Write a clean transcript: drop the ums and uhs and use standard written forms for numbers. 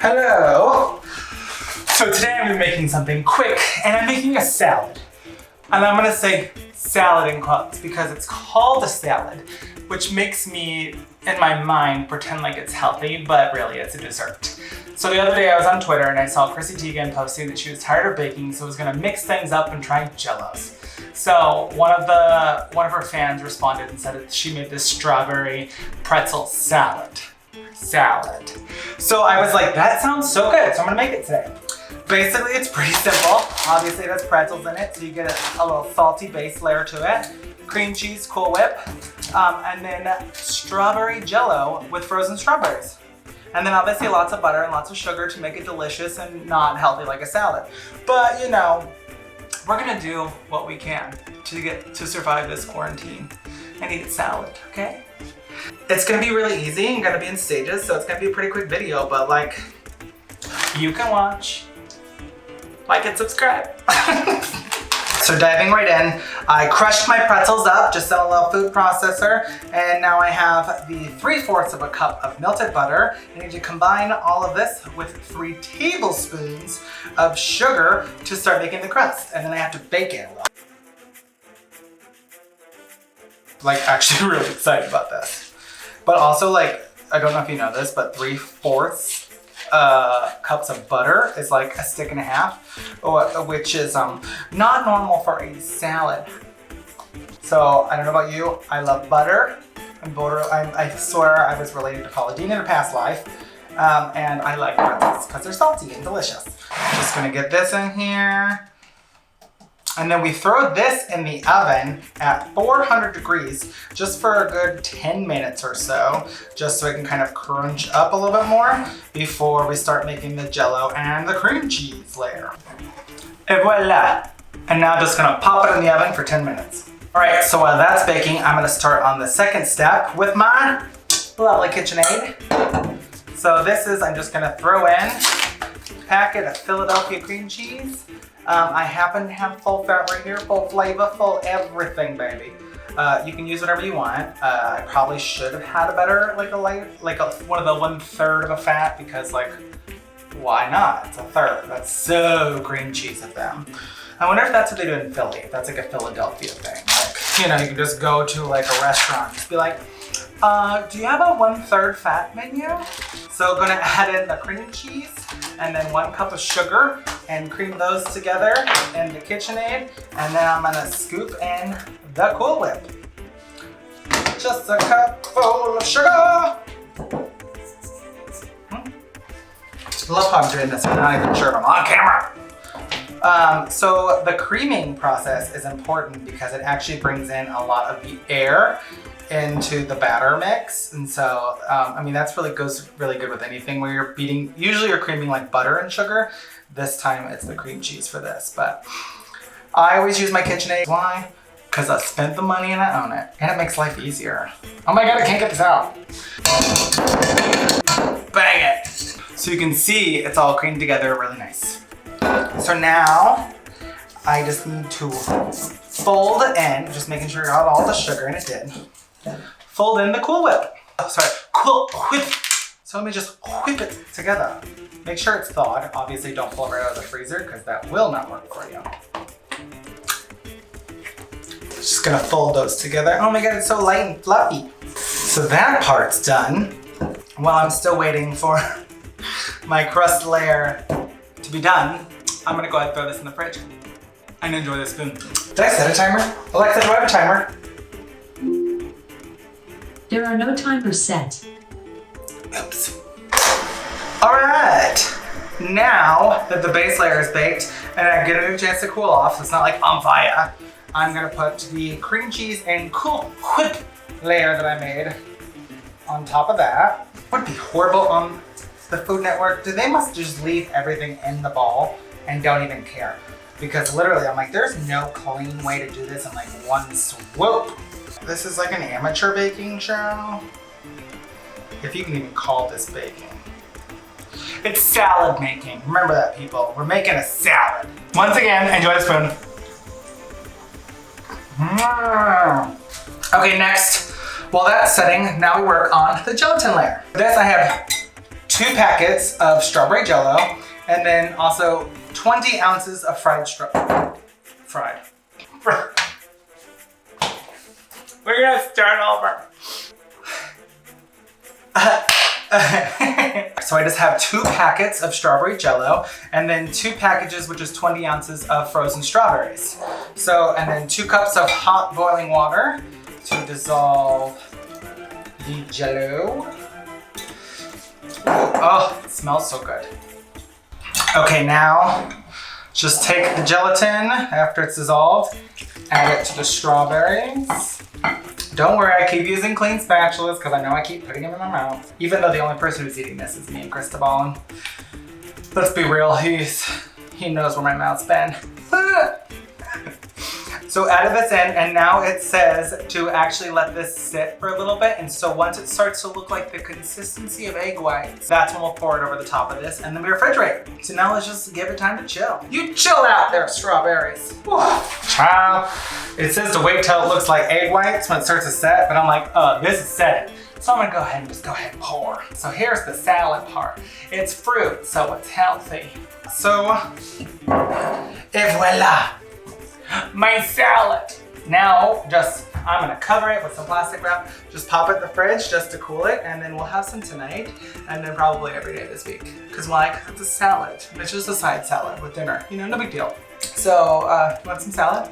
Hello! So today I'm making something quick, and I'm making a salad. And I'm gonna say salad in quotes because it's called a salad, which makes me, in my mind, pretend like it's healthy, but really it's a dessert. So the other day I was on Twitter and I saw Chrissy Teigen posting that she was tired of baking, so was gonna mix things up and try jellos. So one of her fans responded and said that she made this strawberry pretzel salad. So I was like, that sounds so good, so I'm gonna make it today. Basically, it's pretty simple. Obviously, there's pretzels in it, so you get a little salty base layer to it. Cream cheese, Cool Whip, and then strawberry jello with frozen strawberries. And then obviously lots of butter and lots of sugar to make it delicious and not healthy like a salad. But you know, we're gonna do what we can to survive this quarantine and eat salad, okay? It's gonna be really easy and gonna be in stages, so it's gonna be a pretty quick video, but like, you can watch, like and subscribe. So diving right in, I crushed my pretzels up just in a little food processor, and now I have the 3/4 of a cup of melted butter. I need to combine all of this with 3 tablespoons of sugar to start making the crust, and then I have to bake it. Like, actually really excited about this. But also, like, I don't know if you know this, but 3/4 cups of butter is like a stick and a half, which is not normal for a salad. So I don't know about you, I love butter. I swear I was related to Paula Deen in a past life. And I like pretzels because they're salty and delicious. Just gonna get this in here. And then we throw this in the oven at 400 degrees just for a good 10 minutes or so, just so it can kind of crunch up a little bit more before we start making the jello and the cream cheese layer. Et voila! And now I'm just gonna pop it in the oven for 10 minutes. All right, so while that's baking, I'm gonna start on the second step with my lovely KitchenAid. So this is, I'm just gonna throw in a packet of Philadelphia cream cheese. I happen to have full fat right here, full flavor, full everything, baby. You can use whatever you want. I probably should have had a better, one of the 1/3 of a fat because, like, why not? It's a third. That's so cream cheese of them. I wonder if that's what they do in Philly. If that's like a Philadelphia thing. Like, you know, you can just go to like a restaurant and just be like, do you have a 1/3 fat menu? So gonna add in the cream cheese and then 1 cup of sugar and cream those together in the KitchenAid. And then I'm gonna scoop in the Cool Whip. Just a cup full of sugar. I love how I'm doing this. I'm not even sure if I'm on camera. So the creaming process is important because it actually brings in a lot of the air into the batter mix, and so I mean that's goes really good with anything where you're beating. Usually you're creaming like butter and sugar. This time it's the cream cheese for this, but I always use my KitchenAid. Why? Because I spent the money and I own it, and it makes life easier. Oh my god, I can't get this out. Bang it! So you can see it's all creamed together really nice. So now I just need to fold it in, just making sure I got all the sugar, and it did. Fold in the Cool Whip. Oh, sorry, Cool Whip. So let me just whip it together. Make sure it's thawed. Obviously don't pull it right out of the freezer because that will not work for you. Just gonna fold those together. Oh my god, it's so light and fluffy. So that part's done. While I'm still waiting for my crust layer to be done, I'm gonna go ahead and throw this in the fridge and enjoy the spoon. Did I set a timer? Alexa, do I have a timer? There are no timers set. Oops. All right. Now that the base layer is baked and I get it a chance to cool off, so it's not like on fire, I'm gonna put the cream cheese and Cool Whip layer that I made on top of that. It would be horrible on the Food Network. They must just leave everything in the bowl and don't even care. Because literally, I'm like, there's no clean way to do this in like one swoop. This is like an amateur baking show. If you can even call this baking. It's salad making. Remember that, people. We're making a salad. Once again, enjoy the spoon. Okay, next. While that's setting, now we work on the gelatin layer. For this, I have 2 packets of strawberry jello, and then also 20 ounces of fried. We're gonna start over. So I just have 2 packets of strawberry jello and then 2 packages, which is 20 ounces of frozen strawberries. So, and then 2 cups of hot boiling water to dissolve the jello. Oh, it smells so good. Okay, now just take the gelatin after it's dissolved, add it to the strawberries. Don't worry, I keep using clean spatulas because I know I keep putting them in my mouth. Even though the only person who's eating this is me and Cristobal. And let's be real, he knows where my mouth's been. So added this in, and now it says to actually let this sit for a little bit. And so once it starts to look like the consistency of egg whites, that's when we'll pour it over the top of this and then we refrigerate. So now let's just give it time to chill. You chill out there, strawberries. Child. It says to wait till it looks like egg whites when it starts to set, but I'm like, this is setting. So I'm gonna go ahead and pour. So here's the salad part. It's fruit, so it's healthy. So, et voila. My salad. Now, I'm gonna cover it with some plastic wrap. Just pop it in the fridge just to cool it, and then we'll have some tonight, and then probably every day this week. Cause it's a salad. It's just a side salad with dinner. You know, no big deal. So, you want some salad?